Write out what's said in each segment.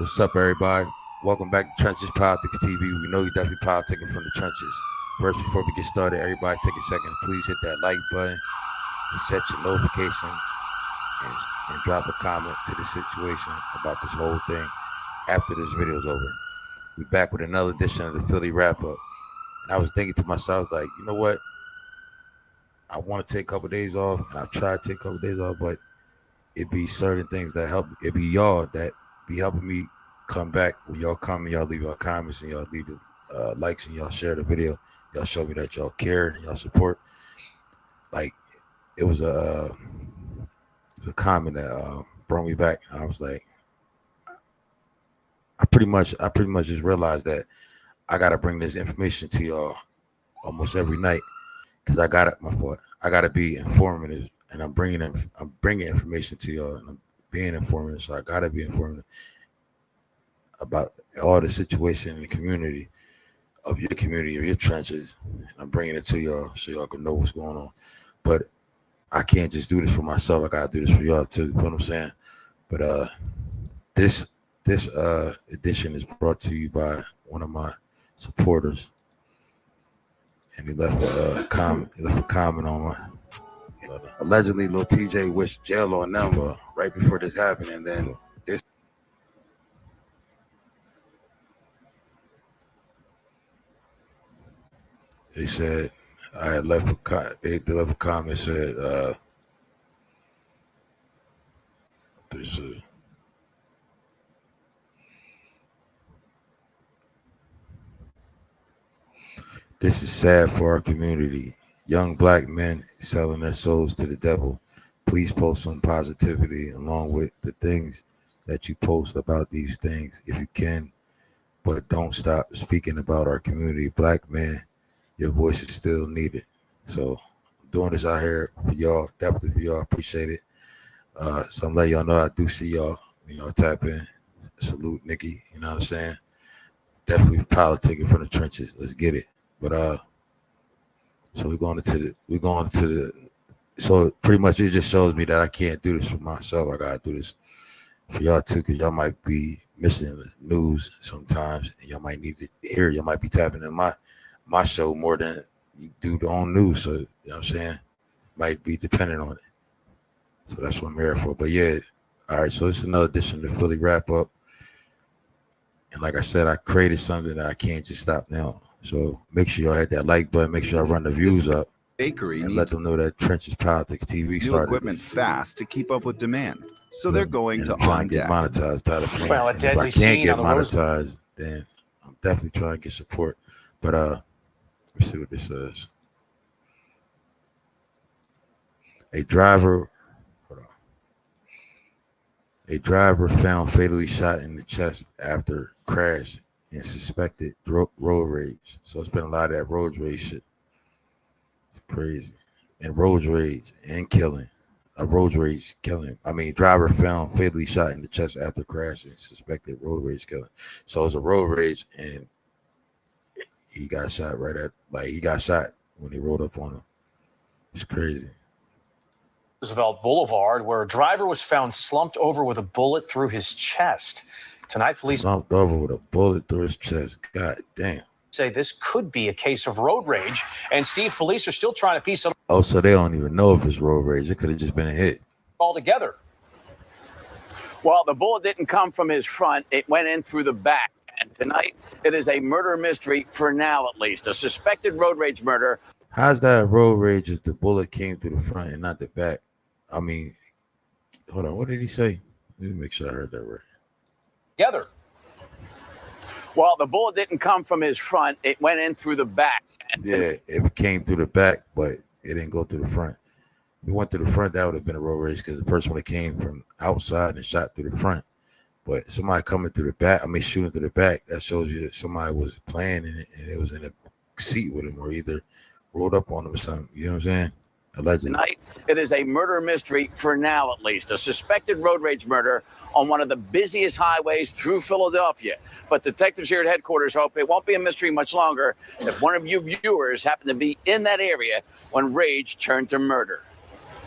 What's up, everybody? Welcome back to Trenches Politics TV. We know you're definitely politicking from the trenches. First, before we get started, everybody take a second. Please hit that like button, set your notification, and drop a comment to the situation about this whole thing after this video is over. We're back with another edition of the Philly Wrap Up. And I was thinking to myself, like, you know what? I want to take a couple of days off, and I've tried to take a couple of days off, but it be certain things that help. It be y'all that be helping me come back. When y'all come and y'all leave your comments and y'all leave the likes and y'all share the video, y'all show me that y'all care and y'all support. Like it was a comment that brought me back, and I was like, I pretty much just realized that I gotta bring this information to y'all almost every night because I gotta be informative, and I'm bringing information to y'all, and I'm being informative, so I gotta be informative about all the situation in the community, of your trenches, and I'm bringing it to y'all so y'all can know what's going on. But I can't just do this for myself. I gotta do this for y'all too. You know what I'm saying? But this edition is brought to you by one of my supporters, and he left a comment. He left a comment on my. Allegedly, Lil TJ wished jail on them right before this happened, and then this. They said I had left they left a comment said this is sad for our community. Young black men selling their souls to the devil. Please post some positivity along with the things that you post about these things if you can, but don't stop speaking about our community. Black men, your voice is still needed. So I'm doing this out here for y'all, definitely for y'all. Appreciate it. So I'm letting y'all know I do see y'all. Y'all tap in. Salute Nikki. You know what I'm saying? Definitely politicking from the trenches. Let's get it. But so we're going to the so pretty much it just shows me that I can't do this for myself. I gotta do this for y'all too, because y'all might be missing the news sometimes, and y'all might need to hear. Y'all might be tapping in my show more than you do the own news. So you know what I'm saying? Might be dependent on it. So that's what I'm here for. But yeah, all right. So it's another edition of the Philly Wrap Up. And like I said, I created something that I can't just stop now. So make sure y'all hit that like button. Make sure y'all run the views up. Bakery and let them know that Trenches Politics TV new equipment fast to keep up with demand. So they're going to try and get monetized. Well, a deadly if I can't scene get on the monetized, then I'm definitely trying to get support. But let's see what this says. A driver found fatally shot in the chest after crash and suspected road rage. So it's been a lot of that road rage shit. It's crazy. And road rage and killing. A road rage killing. I mean, driver found fatally shot in the chest after crash and suspected road rage killing. So it's a road rage, and he got shot he got shot when he rolled up on him. It's crazy. Roosevelt Boulevard, where a driver was found slumped over with a bullet through his chest. Tonight, police slumped over with a bullet through his chest. God damn. Say this could be a case of road rage. And Steve, police are still trying to piece it Oh, so they don't even know if it's road rage. It could have just been a hit. all together. Well, the bullet didn't come from his front. It went in through the back. And tonight, it is a murder mystery for now, at least. A suspected road rage murder. How's that road rage if the bullet came through the front and not the back? I mean, hold on. What did he say? Let me make sure I heard that right. Together. Well, the bullet didn't come from his front. It went in through the back. Yeah, it came through the back, but it didn't go through the front. If it went through the front, that would have been a road rage because the person would have came from outside and shot through the front. But somebody coming through the back, shooting through the back, that shows you that somebody was playing in it and it was in a seat with him or either rolled up on him or something. You know what I'm saying? Allegedly. Tonight, it is a murder mystery for now, at least. A suspected road rage murder on one of the busiest highways through Philadelphia. But detectives here at headquarters hope it won't be a mystery much longer if one of you viewers happen to be in that area when rage turned to murder.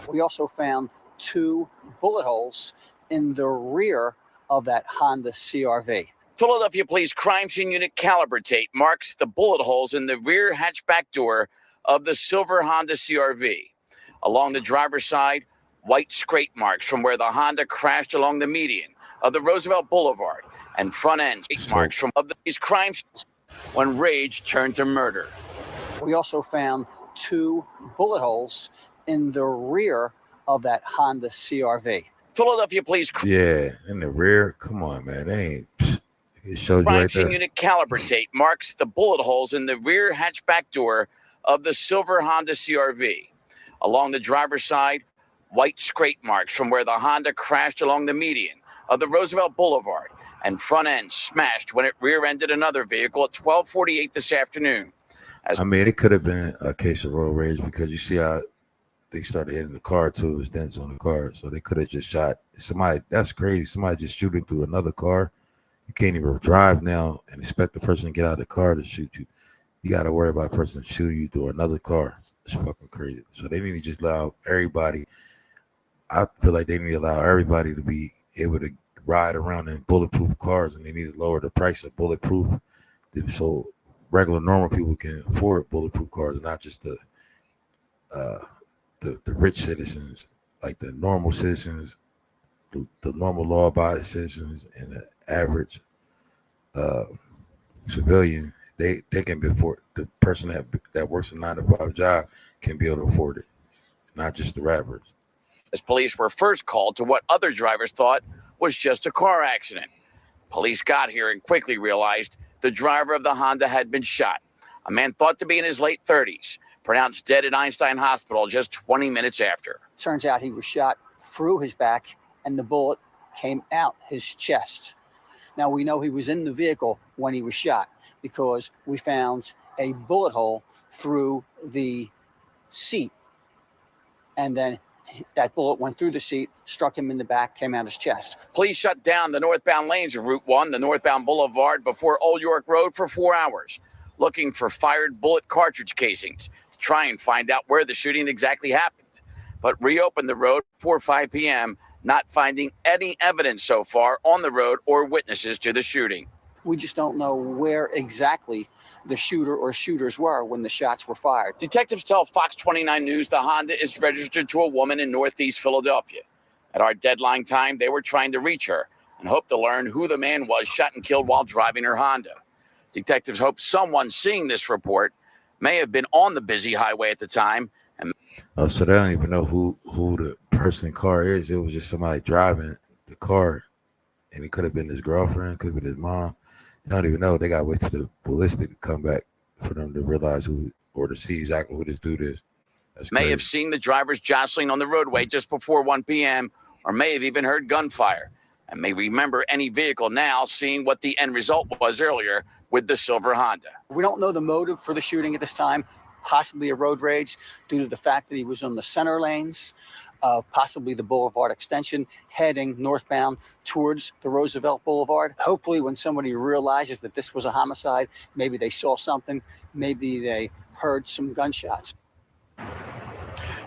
We also found 2 bullet holes in the rear of that Honda CRV. Philadelphia Police Crime Scene Unit caliber tape marks the bullet holes in the rear hatchback door of the silver Honda CRV. Along the driver's side, white scrape marks from where the Honda crashed along the median of the Roosevelt Boulevard, and front end marks from these crimes when rage turned to murder. We also found 2 bullet holes in the rear of that Honda CRV. Philadelphia Police Yeah, in the rear. Come on, man. They ain't. It showed you Crime right Scene there. Unit caliber tape marks the bullet holes in the rear hatchback door of the silver Honda CRV. Along the driver's side, white scrape marks from where the Honda crashed along the median of the Roosevelt Boulevard, and front end smashed when it rear-ended another vehicle at 12:48 this afternoon. I mean, it could have been a case of road rage because you see how they started hitting the car too. It was dents on the car, so they could have just shot somebody. That's crazy. Somebody just shooting through another car. You can't even drive now and expect the person to get out of the car to shoot you. You got to worry about a person shooting you through another car. It's fucking crazy. So they need to just allow everybody. I feel like they need to allow everybody to be able to ride around in bulletproof cars, and they need to lower the price of bulletproof so regular normal people can afford bulletproof cars, not just the rich citizens, like the normal citizens, the normal law-abiding citizens, and the average civilian. They can be afford. The person that works a 9-to-5 job can be able to afford it, not just the rappers. As police were first called to what other drivers thought was just a car accident. Police got here and quickly realized the driver of the Honda had been shot. A man thought to be in his late 30s, pronounced dead at Einstein Hospital just 20 minutes after. Turns out he was shot through his back and the bullet came out his chest. Now, we know he was in the vehicle when he was shot because we found a bullet hole through the seat, and then that bullet went through the seat, struck him in the back, came out his chest. Police shut down the northbound lanes of Route 1, the northbound boulevard before Old York Road for 4 hours, looking for fired bullet cartridge casings to try and find out where the shooting exactly happened. But reopened the road before 5 p.m., not finding any evidence so far on the road or witnesses to the shooting. We just don't know where exactly the shooter or shooters were when the shots were fired. Detectives tell Fox 29 News the Honda is registered to a woman in Northeast Philadelphia. At our deadline time, they were trying to reach her and hope to learn who the man was shot and killed while driving her Honda. Detectives hope someone seeing this report may have been on the busy highway at the time. So they don't even know who the person car is. It was just somebody driving the car, and it could have been his girlfriend, could have been his mom. They don't even know. They got to wait till the ballistic to come back for them to realize who or to see exactly who this dude is. That's may crazy. have seen the drivers jostling on the roadway just before 1 p.m. or may have even heard gunfire and may remember any vehicle now, seeing what the end result was earlier with the silver Honda. We don't know the motive for the shooting at this time, possibly a road rage due to the fact that he was on the center lanes of possibly the Boulevard extension heading northbound towards the Roosevelt Boulevard. Hopefully when somebody realizes that this was a homicide, maybe they saw something, maybe they heard some gunshots.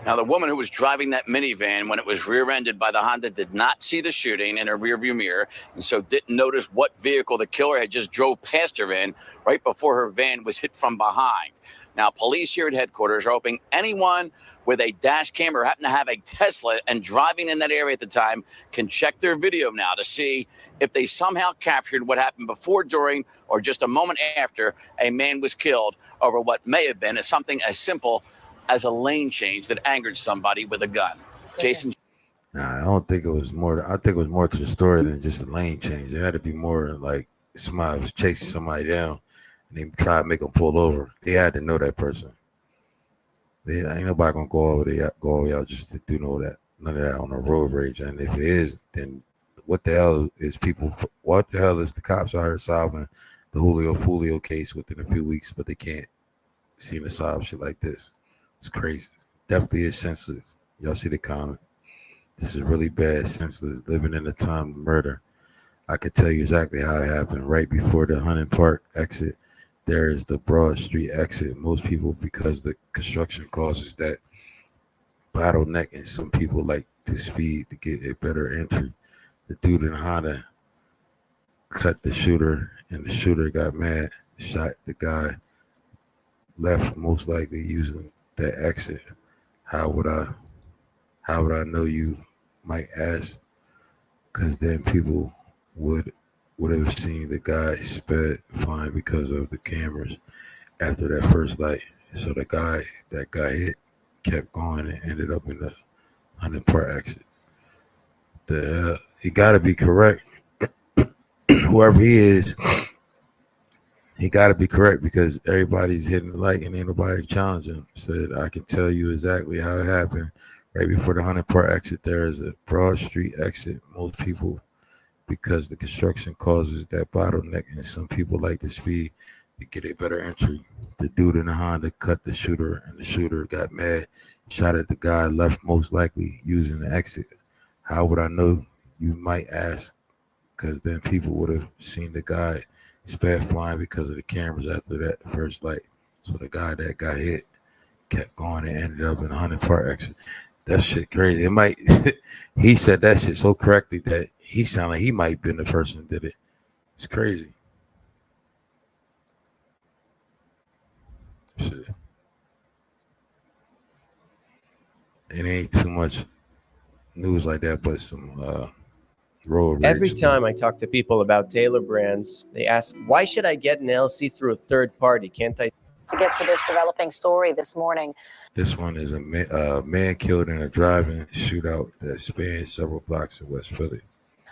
Now, the woman who was driving that minivan when it was rear-ended by the Honda did not see the shooting in her rearview mirror, and so didn't notice what vehicle the killer had just drove past her in right before her van was hit from behind. Now, police here at headquarters are hoping anyone with a dash cam or happen to have a Tesla and driving in that area at the time can check their video now to see if they somehow captured what happened before, during, or just a moment after a man was killed over what may have been something as simple as a lane change that angered somebody with a gun. Jason? Nah, I don't think it was more. I think it was more to the story than just a lane change. It had to be more like somebody was chasing somebody down and they tried to make them pull over. They had to know that person. Ain't nobody gonna go all the way out just to do none of that on a road rage. And if it is, then what the hell is the cops out here solving the Julio Fulio case within a few weeks, but they can't seem to solve shit like this? It's crazy. Definitely is senseless. Y'all see the comment. This is really bad, senseless, living in a time of murder. I could tell you exactly how it happened. Right before the Hunting Park exit, there is the Broad Street exit. Most people, because the construction causes that bottleneck, and some people like to speed to get a better entry. The dude in Honda cut the shooter, and the shooter got mad, shot the guy, left most likely using that exit. How would I know, you might ask? Because then people would have seen the guy sped flying because of the cameras after that first light. So the guy that got hit kept going and ended up in the 100 Park exit. He got to be correct. Whoever he is, he got to be correct, because everybody's hitting the light and ain't nobody challenging him. Said, I can tell you exactly how it happened. Right before the 100 Park exit, there is a Broad Street exit. Most people, because the construction causes that bottleneck, and some people like the speed to get a better entry. The dude in the Honda cut the shooter, and the shooter got mad, shot at the guy, left most likely using the exit. How would I know, you might ask? Because then people would have seen the guy sped flying because of the cameras after that first light. So the guy that got hit kept going and ended up in 100 Park exit. That shit crazy. It might. He said that shit so correctly that he sounded like he might have been the person that did it. It's crazy. Shit. It ain't too much news like that, but some road rage. Every time I talk to people about Taylor brands, they ask, why should I get an LC through a third party? Can't I? To get to this developing story this morning. This one is a man killed in a driving shootout that spanned several blocks in West Philly.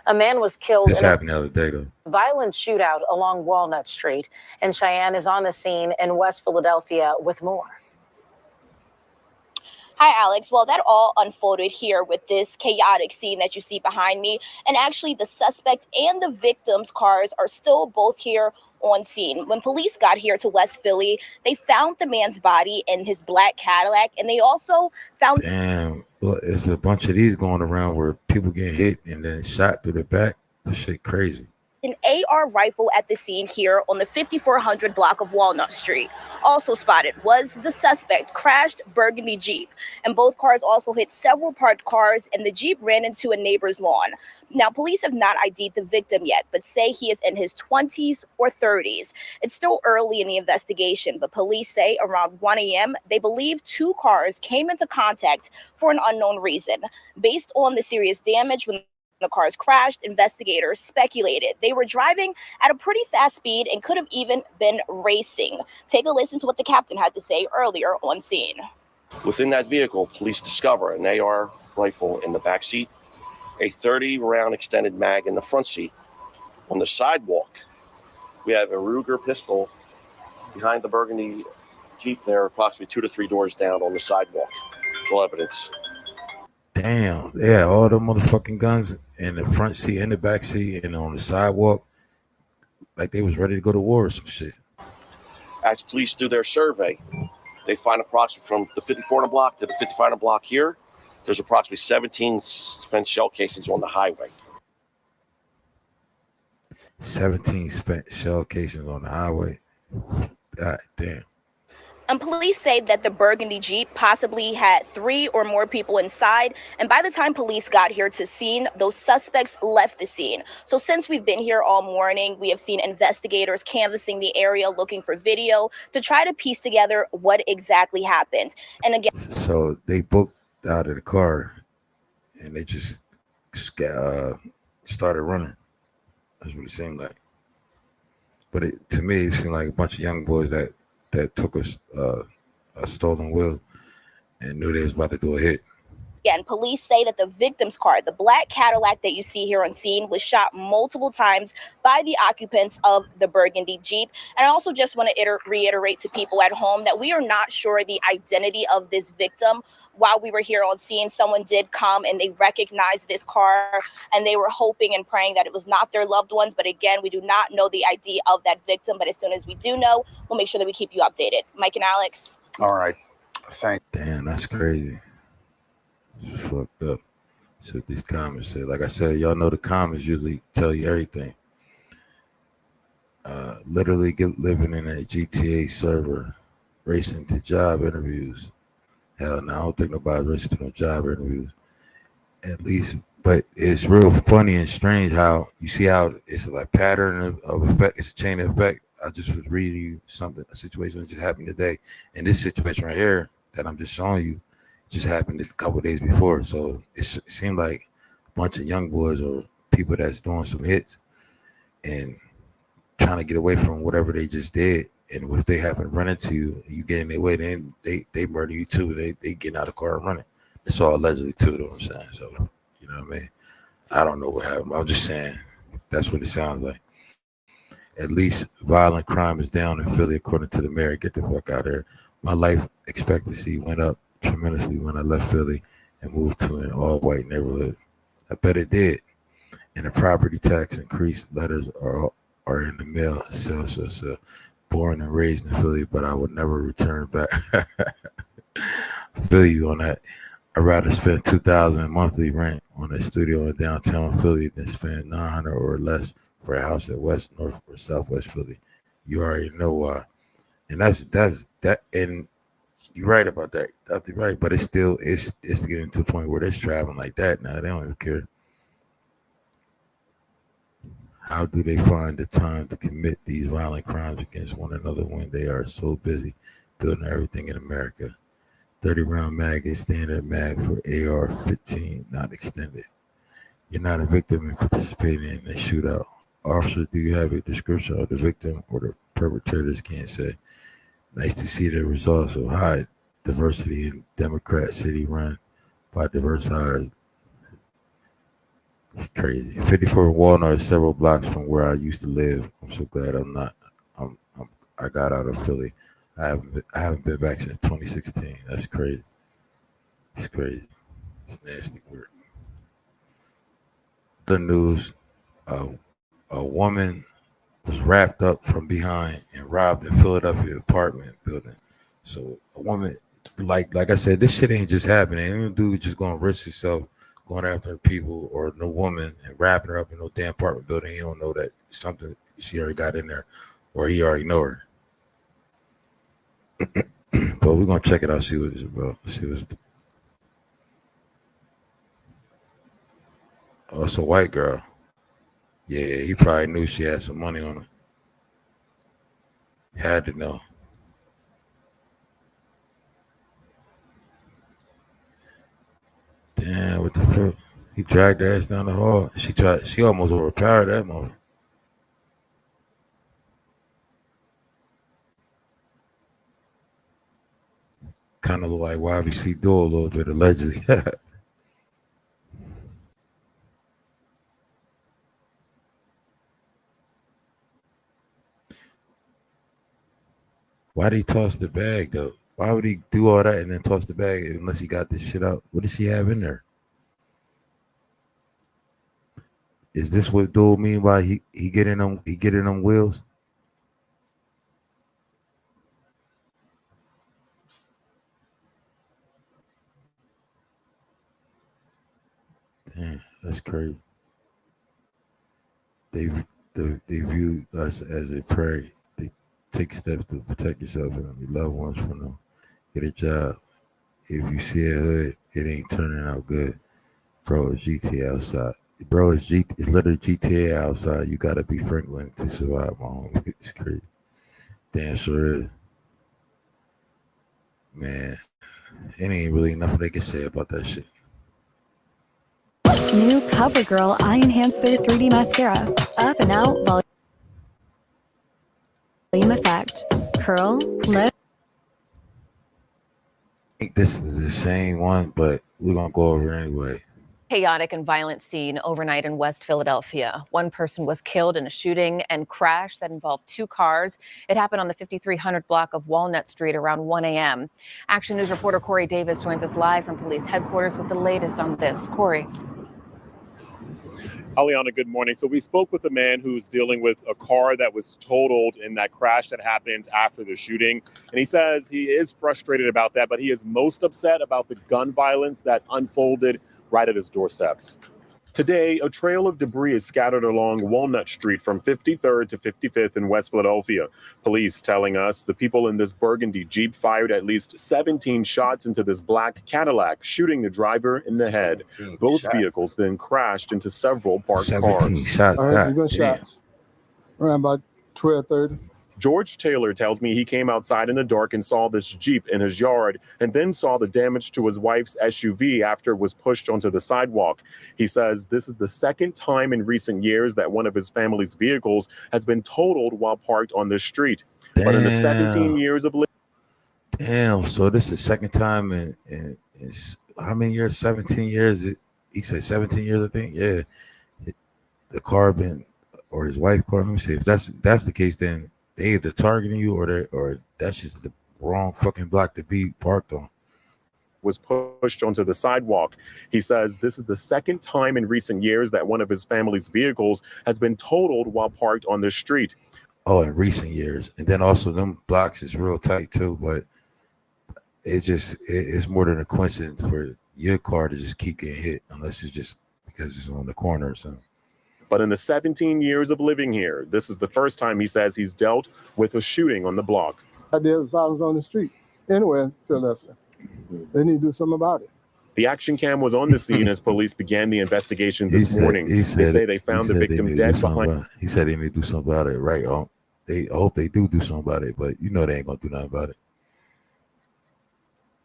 A man was killed This in happened the other day, though. a violent shootout along Walnut Street. And Cheyenne is on the scene in West Philadelphia with more. Hi, Alex. Well, that all unfolded here with this chaotic scene that you see behind me. And actually, the suspect and the victim's cars are still both here on scene. When police got here to West Philly, they found the man's body in his black Cadillac, and they also found... Damn, but there's a bunch of these going around where people get hit and then shot through the back. This shit crazy. An AR rifle at the scene here on the 5400 block of Walnut Street. Also spotted was the suspect crashed burgundy Jeep, and both cars also hit several parked cars, and the Jeep ran into a neighbor's lawn. Now, police have not ID'd the victim yet, but say he is in his 20s or 30s. It's still early in the investigation, but police say around 1 a.m., they believe two cars came into contact for an unknown reason. Based on the serious damage when the cars crashed, investigators speculated they were driving at a pretty fast speed and could have even been racing. Take a listen to what the captain had to say earlier on scene. Within that vehicle, police discover an AR rifle in the back seat, a 30-round extended mag in the front seat. On the sidewalk, we have a Ruger pistol behind the burgundy Jeep there, approximately 2 to 3 doors down on the sidewalk. Full evidence. Damn, yeah, all the motherfucking guns in the front seat, in the back seat, and on the sidewalk, like they was ready to go to war or some shit. As police do their survey, they find approximately from the 5400 block to the 5500 block here, there's approximately 17 spent shell casings on the highway. 17 spent shell casings on the highway. God damn. And police say that the burgundy Jeep possibly had 3 or more people inside. And by the time police got here to scene, those suspects left the scene. So since we've been here all morning, we have seen investigators canvassing the area looking for video to try to piece together what exactly happened. And again, so they booked out of the car and they just started running. That's what it seemed like. But to me, it seemed like a bunch of young boys that took a stolen wheel and knew they was about to do a hit. Again, police say that the victim's car, the black Cadillac that you see here on scene, was shot multiple times by the occupants of the burgundy Jeep. And I also just want to reiterate to people at home that we are not sure the identity of this victim. While we were here on scene, someone did come and they recognized this car and they were hoping and praying that it was not their loved ones. But again, we do not know the ID of that victim. But as soon as we do know, we'll make sure that we keep you updated. Mike and Alex. All right. Thank you. Damn, that's crazy. It's fucked up. That's what these comments say. Like I said, y'all know the comments usually tell you everything. Literally living in a GTA server, racing to job interviews. Hell no, I don't think nobody's racing to no job interviews. At least But it's real funny and strange how you see how it's like pattern of effect. It's a chain of effect. I just was reading you something, a situation that just happened today. And this situation right here that I'm just showing you just happened a couple of days before. So it seemed like a bunch of young boys or people that's doing some hits and trying to get away from whatever they just did. And if they happen to run into you, you get in their way, then they murder you too. They get out of the car and running. It's all allegedly too, you know what I'm saying? So, you know what I mean? I don't know what happened. I'm just saying that's what it sounds like. At least violent crime is down in Philly, according to the mayor. Get the fuck out of here. My life expectancy went up tremendously when I left Philly and moved to an all-white neighborhood. I bet it did. And the property tax increase letters are in the mail. So born and raised in Philly, but I would never return back. I feel you on that. I'd rather spend $2,000 monthly rent on a studio in downtown Philly than spend $900 or less for a house at West, North, or Southwest Philly. You already know why. And that's that. And you're right about that. That's right. But it's getting to a point where they're traveling like that now. They don't even care. How do they find the time to commit these violent crimes against one another when they are so busy building everything in America? 30-round mag is standard mag for AR-15, not extended. You're not a victim in participating in a shootout. Officer, do you have a description of the victim or the perpetrators? Can't say. Nice to see the results of high diversity in Democrat city run by diverse hires. It's crazy. 54 Walnut is several blocks from where I used to live. I'm so glad I got out of Philly. I haven't been back since 2016. That's crazy. It's crazy. It's nasty work. The news: a woman was wrapped up from behind and robbed in Philadelphia apartment building. So a woman, like I said, this shit ain't just happening. Ain't no dude just gonna risk himself going after people or no woman and wrapping her up in no damn apartment building. You don't know that something she already got in there or he already know her. But we're gonna check it out, see what it's about. Oh, it's a white girl. Yeah, he probably knew she had some money on her. Had to know. Damn, what the fuck? He dragged her ass down the hall. She almost overpowered that mother. Kind of look like YBC Door a little bit, allegedly. Why did he toss the bag though? Why would he do all that and then toss the bag unless he got this shit out? What does she have in there? Is this what dude mean by he get in them wheels? Damn, that's crazy. They view us as a prey. They take steps to protect yourself and your loved ones from them. Get a job. If you see a hood, it ain't turning out good. Bro, it's GTA outside. Bro, it's literally GTA outside. You gotta be Franklin to survive, my home. It's crazy. Damn sure is. Man, it ain't really nothing they can say about that shit. New CoverGirl Eye Enhancer 3D Mascara. Up and out volume effect. Curl, lift. I think this is the same one, but we're gonna go over it anyway. Chaotic and violent scene overnight in West Philadelphia. One person was killed in a shooting and crash that involved two cars. It happened on the 5300 block of Walnut Street around 1 a.m. Action News reporter Corey Davis joins us live from police headquarters with the latest on this. Corey. Aliana, good morning. So we spoke with a man who's dealing with a car that was totaled in that crash that happened after the shooting. And he says he is frustrated about that, but he is most upset about the gun violence that unfolded right at his doorsteps. Today, a trail of debris is scattered along Walnut Street from 53rd to 55th in West Philadelphia. Police telling us the people in this burgundy Jeep fired at least 17 shots into this black Cadillac, shooting the driver in the head. Both vehicles then crashed into several parked 17 cars. shots. I heard God the damn. gunshots around about 12:30. George Taylor tells me he came outside in the dark and saw this Jeep in his yard and then saw the damage to his wife's SUV after it was pushed onto the sidewalk. He says this is the second time in recent years that one of his family's vehicles has been totaled while parked on this street. But in the 17 years of living. Damn. So this is the second time in how many years? 17 years. He said 17 years, I think. Yeah. The car been, or his wife car. Let me see. If that's the case, then they either targeting you or that's just the wrong fucking block to be parked on. Was pushed onto the sidewalk. He says this is the second time in recent years that one of his family's vehicles has been totaled while parked on this street. Oh, in recent years. And then also them blocks is real tight too, but it's more than a coincidence for your car to just keep getting hit unless it's just because it's on the corner or something. But in the 17 years of living here, this is the first time he says he's dealt with a shooting on the block. I did violence on the street anywhere in Philadelphia. They need to do something about it. The action cam was on the scene as police began the investigation this morning. They say they found the victim dead behind. He said they need to do something about it, right? I hope they do something about it, but you know they ain't gonna do nothing about it.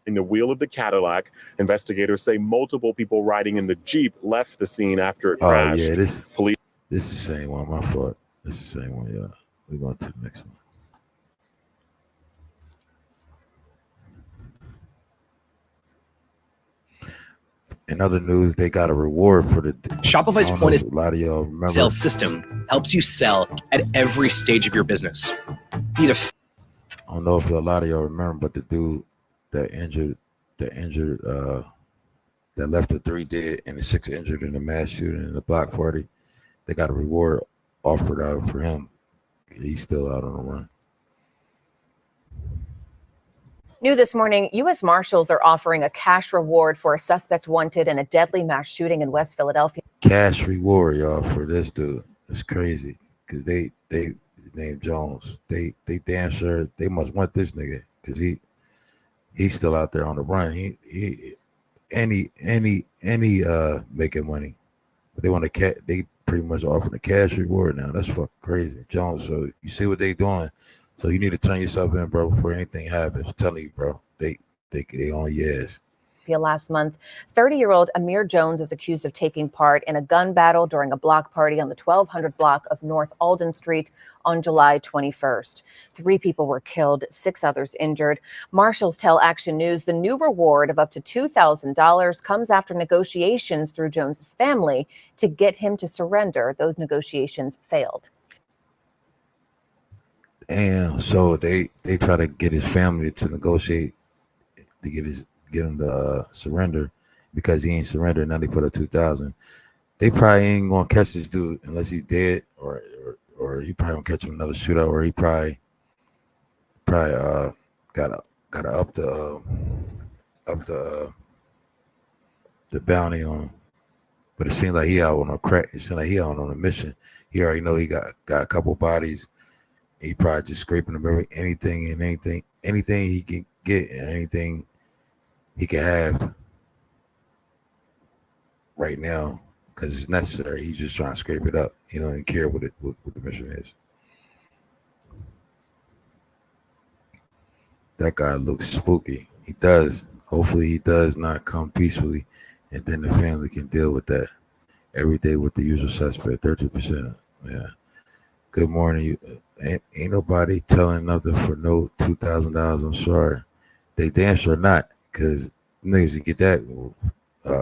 In the wheel of the Cadillac, investigators say multiple people riding in the Jeep left the scene after it crashed. Oh yeah, this police. This is the same one. My fault. This is the same one. Yeah, we're going to the next one. In other news, they got a reward for the Shopify's point is a lot of y'all remember. Sales system helps you sell at every stage of your business. I don't know if a lot of y'all remember, but the dude that left the 3 dead and the 6 injured in the mass shooting in the block party, they got a reward offered out for him. He's still out on the run. New this morning, U.S. Marshals are offering a cash reward for a suspect wanted in a deadly mass shooting in West Philadelphia. Cash reward, y'all, for this dude. It's crazy because they named Jones. They damn sure they must want this nigga because he's still out there on the run. He making money, but they want to they pretty much offering a cash reward now. That's fucking crazy, Jones. So you see what they doing. So you need to turn yourself in, bro, before anything happens. I'm telling you, bro. They on your ass. Last month, 30-year-old Amir Jones is accused of taking part in a gun battle during a block party on the 1200 block of North Alden Street on July 21st. 3 people were killed, 6 others injured. Marshals tell Action News the new reward of up to $2,000 comes after negotiations through Jones's family to get him to surrender. Those negotiations failed. Damn. So they try to get his family to negotiate to get him to surrender because he ain't surrendered. Now they put up 2,000. They probably ain't gonna catch this dude unless he's dead, or he probably gonna catch him another shootout, or he probably gotta up the bounty on him. But it seems like he out on a crack. It seems like he out on a mission. He already know he got a couple bodies. He probably just scraping them anything he can get and anything he can have right now because it's necessary. He's just trying to scrape it up. He don't even care what the mission is. That guy looks spooky. He does. Hopefully he does not come peacefully, and then the family can deal with that every day with the usual suspect. 13%. Yeah. Good morning. Ain't nobody telling nothing for no $2,000. I'm sorry. They damn sure not, because niggas can get that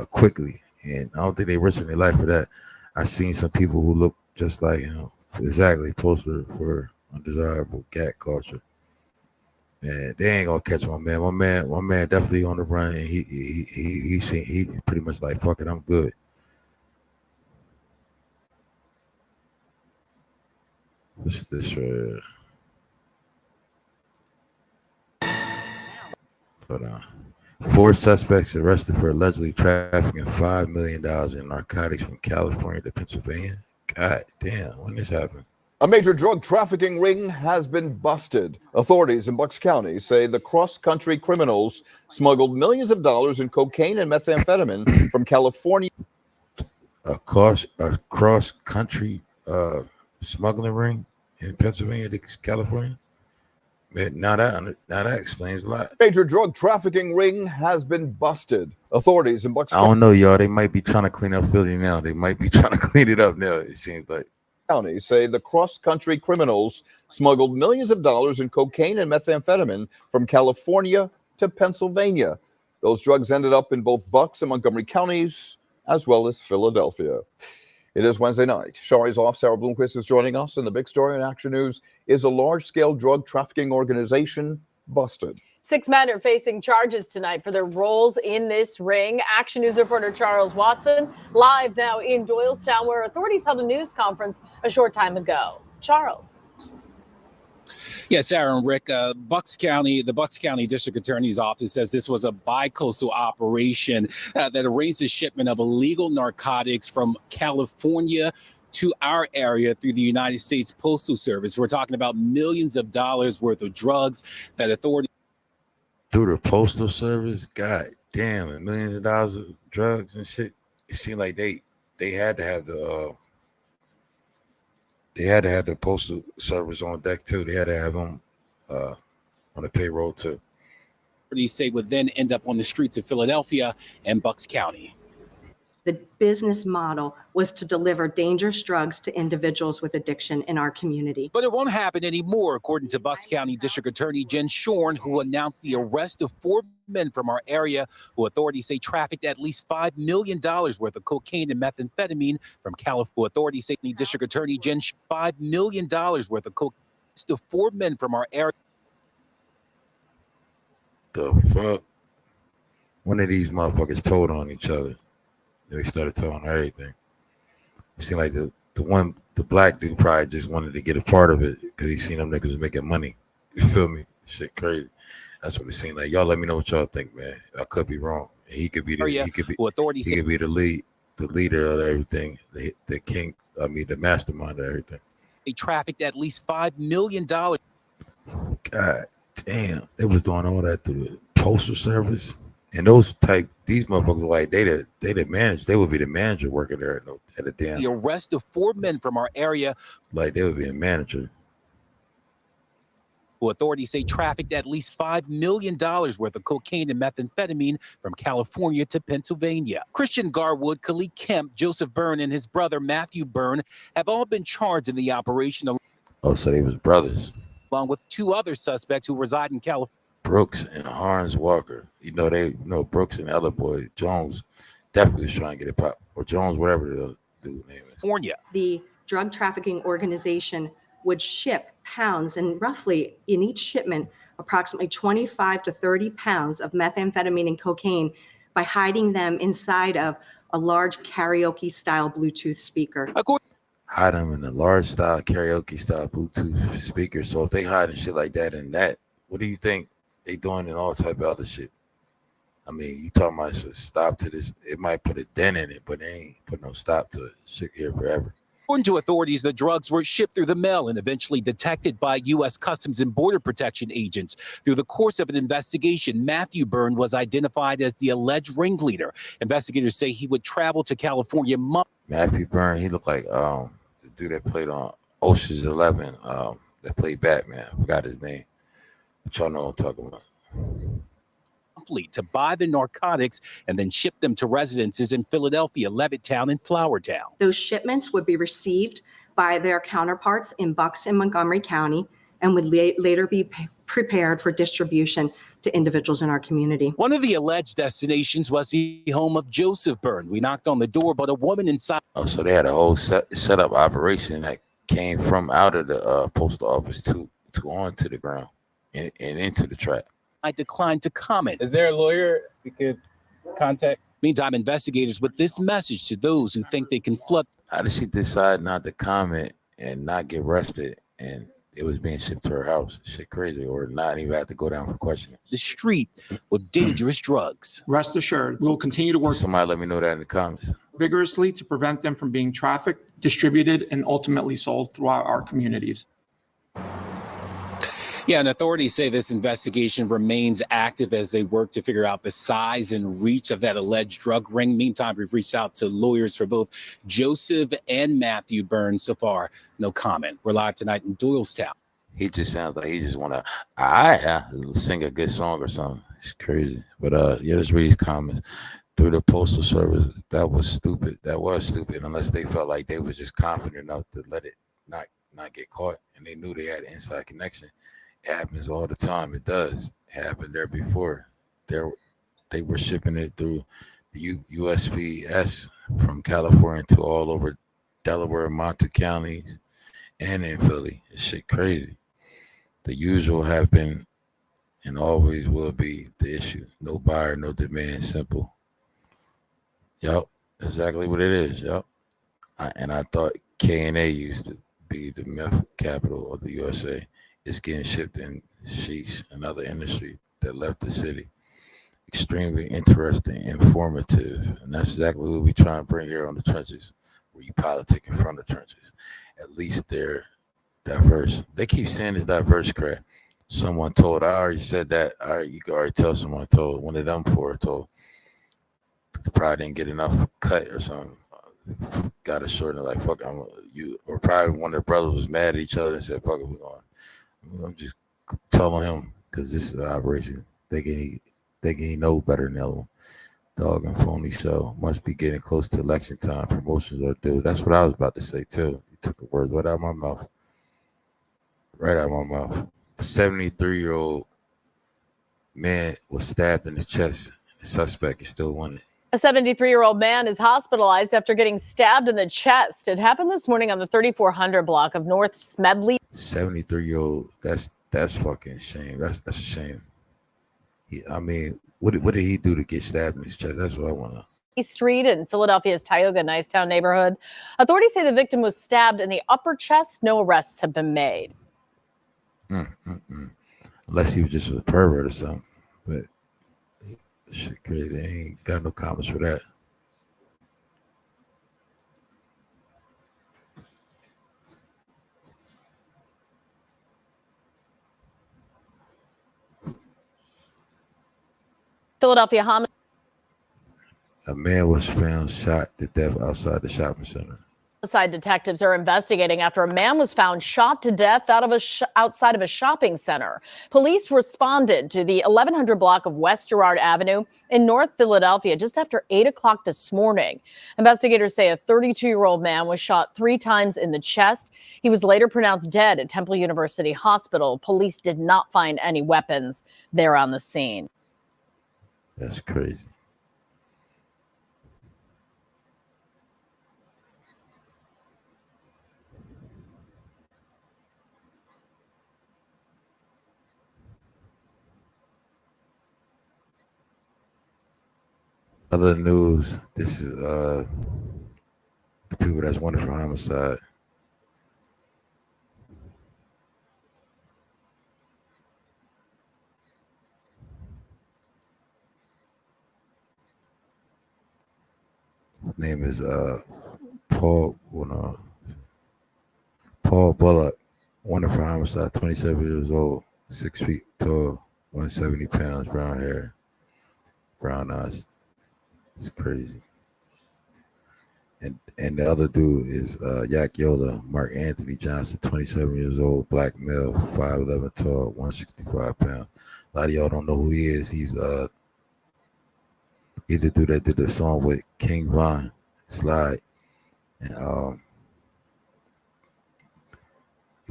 quickly. And I don't think they risking their life for that. I seen some people who look just like him. Exactly. Poster for undesirable cat culture. Man, they ain't gonna catch my man. My man definitely on the run, and he pretty much like, fuck it, I'm good. What's this right here? Hold on. 4 suspects arrested for allegedly trafficking $5 million in narcotics from California to Pennsylvania. God damn, when this happened? A major drug trafficking ring has been busted. Authorities in Bucks County say the cross-country criminals smuggled millions of dollars in cocaine and methamphetamine from California. A cross-country smuggling ring in Pennsylvania to California? Man, now that explains a lot. Major drug trafficking ring has been busted. Authorities in Bucks I don't know, y'all. They might be trying to clean up Philly now. They might be trying to clean it up now, it seems like. County say the cross-country criminals smuggled millions of dollars in cocaine and methamphetamine from California to Pennsylvania. Those drugs ended up in both Bucks and Montgomery counties, as well as Philadelphia. It is Wednesday night. Shari's off. Sarah Bloomquist is joining us. And the big story in Action News is a large-scale drug trafficking organization busted. 6 men are facing charges tonight for their roles in this ring. Action News reporter Charles Watson live now in Doylestown, where authorities held a news conference a short time ago. Charles. Yeah, Sarah and Rick, the Bucks County District Attorney's Office says this was a bi-coastal operation that arranged the shipment of illegal narcotics from California to our area through the United States Postal Service. We're talking about millions of dollars worth of drugs that authorities. Through the Postal Service? God damn, and millions of dollars of drugs and shit. It seemed like they had to have the Postal Service on deck too. They had to have them on the payroll too. Authorities say would then end up on the streets of Philadelphia and Bucks County. The business model was to deliver dangerous drugs to individuals with addiction in our community. But it won't happen anymore, according to Bucks County District Attorney Jen Shorn, who announced the arrest of 4 men from our area who authorities say trafficked at least $5 million worth of cocaine and methamphetamine from California. Authorities say District Attorney Jen $5 million worth of cocaine to 4 men from our area. The fuck? One of these motherfuckers told on each other. They started telling everything. It seemed like the black dude probably just wanted to get a part of it because he seen them niggas making money. You feel me? Shit crazy. That's what it seemed like. Y'all let me know what y'all think, man. I could be wrong. He could be the leader of everything, the mastermind of everything. They trafficked at least $5 million. God damn, it was doing all that through the Postal Service. And these motherfuckers, like they the manager, they would be the manager working there at a damn. The arrest of 4 men from our area, like they would be a manager. Who authorities say trafficked at least $5 million worth of cocaine and methamphetamine from California to Pennsylvania. Christian Garwood, Khalid Kemp, Joseph Byrne, and his brother Matthew Byrne have all been charged in the operation. Oh, so they was brothers. Along with 2 other suspects who reside in California. Brooks and Harns Walker. Brooks and the other boy, Jones, definitely was trying to get it pop. Or Jones, whatever the dude's name is. California. The drug trafficking organization would ship pounds, and roughly in each shipment, approximately 25 to 30 pounds of methamphetamine and cocaine by hiding them inside of a large karaoke-style Bluetooth speaker. Hide them in a large-style karaoke-style Bluetooth speaker. So if they hiding shit like that and that, what do you think they doing in all type of other shit? I mean, you talking about a stop to this. It might put a dent in it, but they ain't put no stop to it. Shit here forever. According to authorities, the drugs were shipped through the mail and eventually detected by U.S. Customs and Border Protection agents. Through the course of an investigation, Matthew Byrne was identified as the alleged ringleader. Investigators say he would travel to California. Matthew Byrne, he looked like the dude that played on Ocean's 11, that played Batman. I forgot his name. But y'all know what I'm talking about. To buy the narcotics and then ship them to residences in Philadelphia, Levittown, and Flourtown. Those shipments would be received by their counterparts in Bucks and Montgomery County and would later be prepared for distribution to individuals in our community. One of the alleged destinations was the home of Joseph Byrne. We knocked on the door, but a woman inside. Oh, so they had a whole set up operation that came from out of the postal office to onto the ground and into the trap. I declined to comment. Is there a lawyer we could contact? Meantime, investigators with this message to those who think they can flood. How did she decide not to comment and not get arrested and it was being shipped to her house. Shit crazy, or not even have to go down for questioning. The street with dangerous drugs. Rest assured, we will continue to work Somebody let me know that in the comments. vigorously to prevent them from being trafficked, distributed, and ultimately sold throughout our communities. Yeah, and authorities say this investigation remains active as they work to figure out the size and reach of that alleged drug ring. Meantime, we've reached out to lawyers for both Joseph and Matthew Burns. So far, no comment. We're live tonight in Doylestown. He just sounds like he just want to sing a good song or something. It's crazy. But yeah, let's read these comments. Through the Postal Service, that was stupid. That was stupid, unless they felt like they was just confident enough to let it not get caught, and they knew they had an inside connection. It happens all the time. It does. It happened there before. They were shipping it through the USPS from California to all over Delaware, Montague counties, and in Philly. It's shit crazy. The usual have been and always will be the issue. No buyer, no demand. Simple. Yep, exactly what it is. Yep. I thought K&A used to be the meth capital of the USA. It's getting shipped in sheesh, another industry that left the city. Extremely interesting, informative, and that's exactly what we try and bring here on the trenches, where you politic in front of the trenches. At least they're diverse. They keep saying it's diverse, crap. Someone told, I already said that. All right, you can already tell someone told. One of them four told. They probably didn't get enough cut or something. Got a short and like, fuck, you. Or probably one of the brothers was mad at each other and said, fuck it, we're going. I'm just telling him because this is an operation. Thinking he know better than the other one. Dog and phony show must be getting close to election time. Promotions are due. That's what I was about to say too. You took the words right out of my mouth. Right out of my mouth. A 73-year-old man was stabbed in the chest. The suspect is still wanted. A 73-year-old man is hospitalized after getting stabbed in the chest. It happened this morning on the 3400 block of North Smedley. 73-year-old. That's fucking shame. That's a shame. What did he do to get stabbed in his chest? That's what I want to know. Street in Philadelphia's Tioga Nicetown neighborhood. Authorities say the victim was stabbed in the upper chest. No arrests have been made. Unless he was just a pervert or something. But shit crazy. They ain't got no comments for that. Philadelphia homicide. A man was found shot to death outside the shopping center. Homicide detectives are investigating after a man was found shot to death outside of a shopping center. Police responded to the 1100 block of West Girard Avenue in North Philadelphia just after 8 o'clock this morning. Investigators say a 32-year-old man was shot 3 times in the chest. He was later pronounced dead at Temple University Hospital. Police did not find any weapons there on the scene. That's crazy. Other news, this is the people that's wanted for homicide. His name is Paul Bullock, wanted for homicide, 27 years old, 6 feet tall, 170 pounds, brown hair, brown eyes. It's crazy. And the other dude is Yak Yola, Mark Anthony Johnson, 27 years old, black male, 5'11" tall, 165 pounds. A lot of y'all don't know who he is. He's he's the dude that did the song with King Von, Slide. And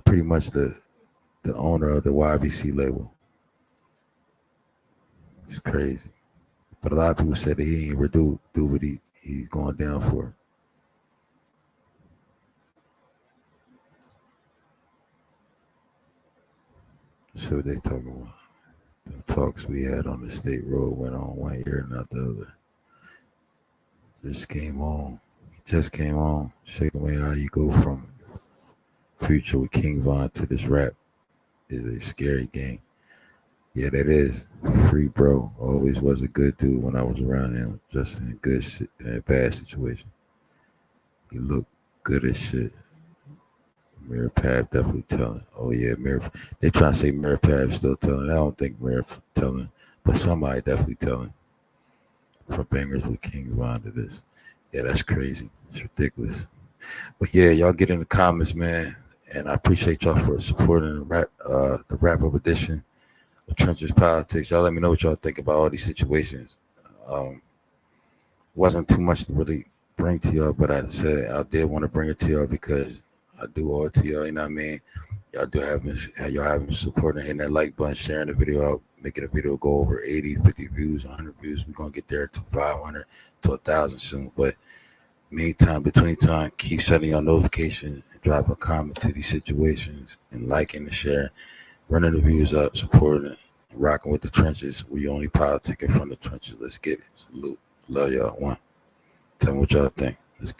pretty much the owner of the YBC label. It's crazy. But a lot of people said that he ain't ever do what he's going down for. So what they talking about? The talks we had on the state road went on one year, not the other. Just came on. He just came on. Shaking me how you go from future with King Von to this rap is a scary game. Yeah, that is. Free bro. Always was a good dude when I was around him. Just in a bad situation. He looked good as shit. Mirror Pab definitely telling. Oh yeah, Mirror. They trying to say Mirror Pab still telling. I don't think Mirror telling, but somebody definitely telling. From Bangers with King Von to this. Yeah, that's crazy. It's ridiculous. But yeah, y'all get in the comments, man. And I appreciate y'all for supporting the wrap up edition of Trenches Politics. Y'all let me know what y'all think about all these situations. Wasn't too much to really bring to y'all, but I said I did want to bring it to y'all because I do owe it to y'all, you know what I mean? Y'all have been supporting, hitting that like button, sharing the video out, making the video go over 80, 50 views, 100 views. We're going to get there to 500 to 1,000 soon. But between time, keep setting your notifications and drop a comment to these situations and liking and sharing, running the views up, supporting it, and rocking with the trenches. We only politicking from the trenches. Let's get it. Salute. Love y'all. One. Tell me what y'all think. Let's get it.